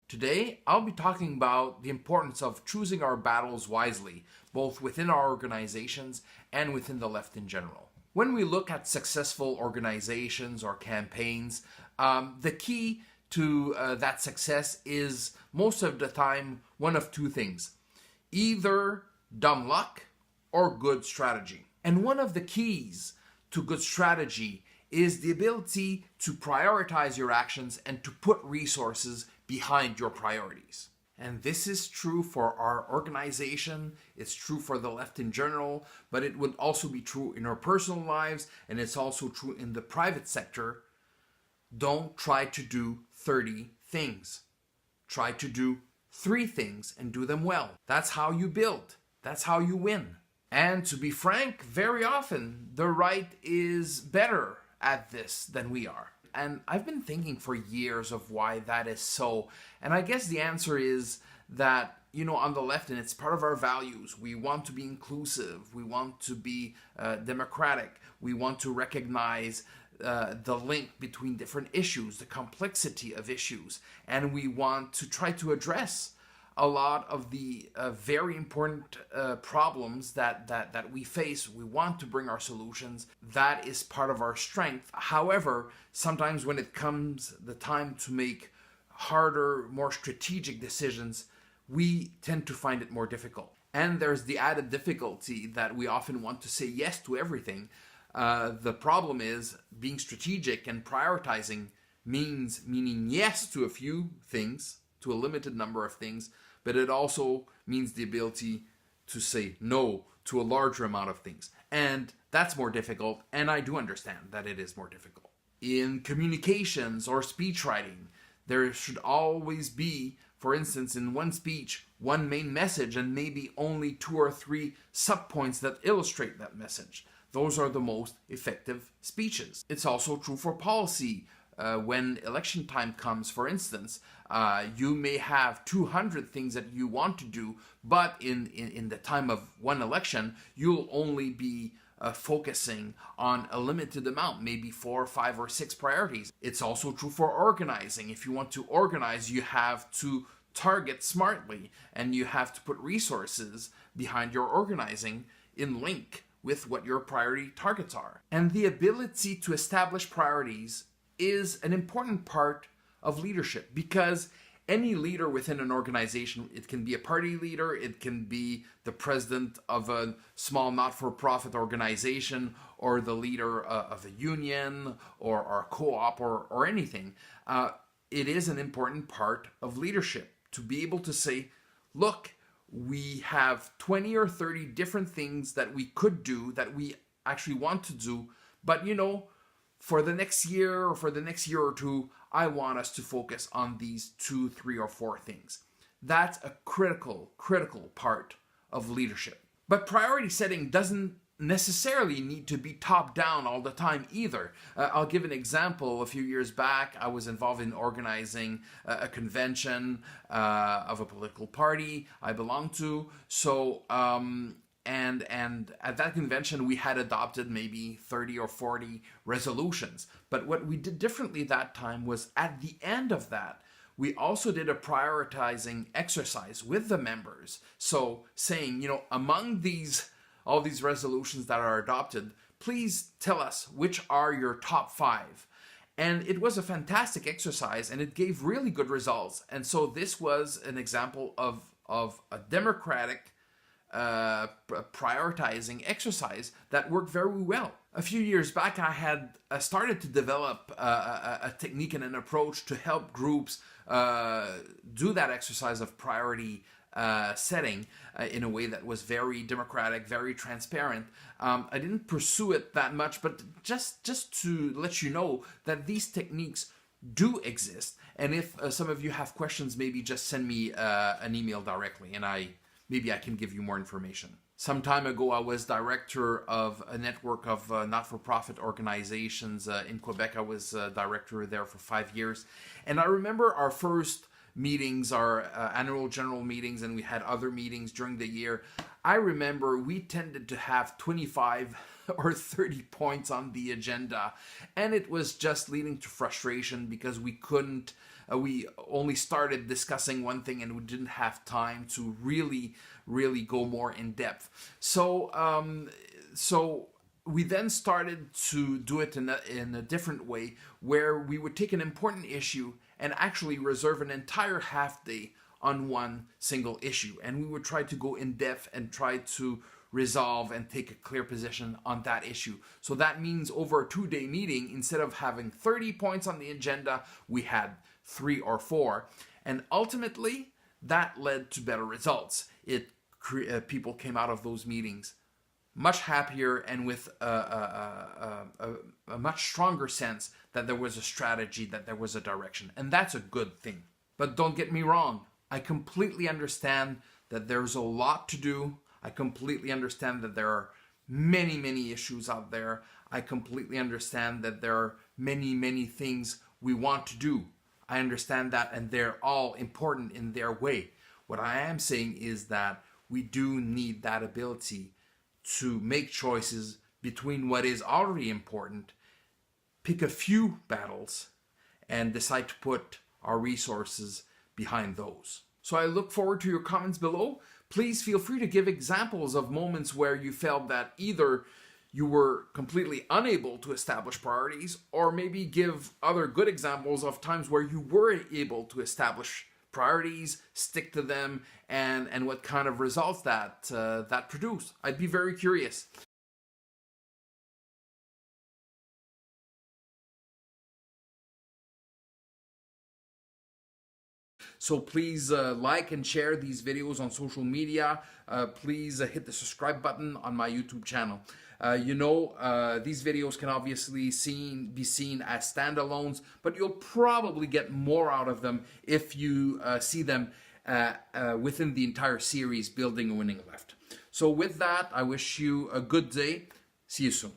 Today, I'll be talking about the importance of choosing our battles wisely, both within our organizations and within the left in general. When we look at successful organizations or campaigns, the key to that success is most of the time one of two things: either dumb luck or good strategy. And one of the keys to good strategy is the ability to prioritize your actions and to put resources behind your priorities. And this is true for our organization, it's true for the left in general, but it would also be true in our personal lives, and it's also true in the private sector. Don't try to do 30 things. Try to do 3 things and do them well. That's how you build. That's how you win. And to be frank, very often the right is better at this than we are. And I've been thinking for years of why that is so. And I guess the answer is that, on the left, and it's part of our values, we want to be inclusive, we want to be democratic, we want to recognize the link between different issues, the complexity of issues, and we want to try to address a lot of the very important problems that we face. We want to bring our solutions. That is part of our strength. However, sometimes when it comes the time to make harder, more strategic decisions, we tend to find it more difficult. And there's the added difficulty that we often want to say yes to everything. The problem is being strategic and prioritizing meaning yes to a few things, to a limited number of things, but it also means the ability to say no to a larger amount of things. And that's more difficult, and I do understand that it is more difficult. In communications or speech writing, there should always be, for instance, in one speech, one main message and maybe only 2 or 3 subpoints that illustrate that message. Those are the most effective speeches. It's also true for policy. When election time comes, for instance, you may have 200 things that you want to do, but in the time of one election, you'll only be focusing on a limited amount, maybe 4, 5, or 6 priorities. It's also true for organizing. If you want to organize, you have to target smartly, and you have to put resources behind your organizing in link with what your priority targets are. And the ability to establish priorities is an important part of leadership, because any leader within an organization, it can be a party leader, it can be the president of a small not-for-profit organization, or the leader of a union or a co-op or anything. It is an important part of leadership to be able to say, look, we have 20 or 30 different things that we could do, that we actually want to do, but for the next year or for the next year or two, I want us to focus on these 2, 3, or 4 things. That's a critical part of leadership. But priority setting doesn't necessarily need to be top down all the time either. I'll give an example. A few years back, I was involved in organizing a convention of a political party I belong to. So, and at that convention, we had adopted maybe 30 or 40 resolutions. But what we did differently that time was, at the end of that, we also did a prioritizing exercise with the members. So saying, among all these resolutions that are adopted, please tell us which are your top 5. And it was a fantastic exercise, and it gave really good results. And so this was an example of a democratic prioritizing exercise that worked very well. A few years back, I had started to develop a technique and an approach to help groups do that exercise of priority setting in a way that was very democratic, very transparent. I didn't pursue it that much, but just to let you know that these techniques do exist. And if some of you have questions, maybe just send me an email directly, and maybe I can give you more information. Some time ago, I was director of a network of not-for-profit organizations in Quebec. I was director there for 5 years. And I remember our first meetings, our annual general meetings, and we had other meetings during the year. I remember we tended to have 25 or 30 points on the agenda, and it was just leading to frustration because we couldn't we only started discussing one thing and we didn't have time to really go more in depth. So we then started to do it in a different way, where we would take an important issue and actually reserve an entire half day on one single issue, and we would try to go in depth and try to resolve and take a clear position on that issue. So that means over a 2-day meeting, instead of having 30 points on the agenda, we had 3 or 4, and ultimately that led to better results. People came out of those meetings much happier and with a much stronger sense that there was a strategy, that there was a direction, and that's a good thing. But don't get me wrong, I completely understand that there's a lot to do. I completely understand that there are many issues out there. I completely understand that there are many things we want to do. I understand that, and they're all important in their way. What I am saying is that we do need that ability to make choices between what is already important, pick a few battles, and decide to put our resources behind those. So I look forward to your comments below. Please feel free to give examples of moments where you felt that either you were completely unable to establish priorities, or maybe give other good examples of times where you were able to establish priorities, stick to them, and what kind of results that produced. I'd be very curious. So please like and share these videos on social media. Please hit the subscribe button on my YouTube channel. These videos can obviously be seen as standalones, but you'll probably get more out of them if you see them within the entire series, Building a Winning Left. So with that, I wish you a good day. See you soon.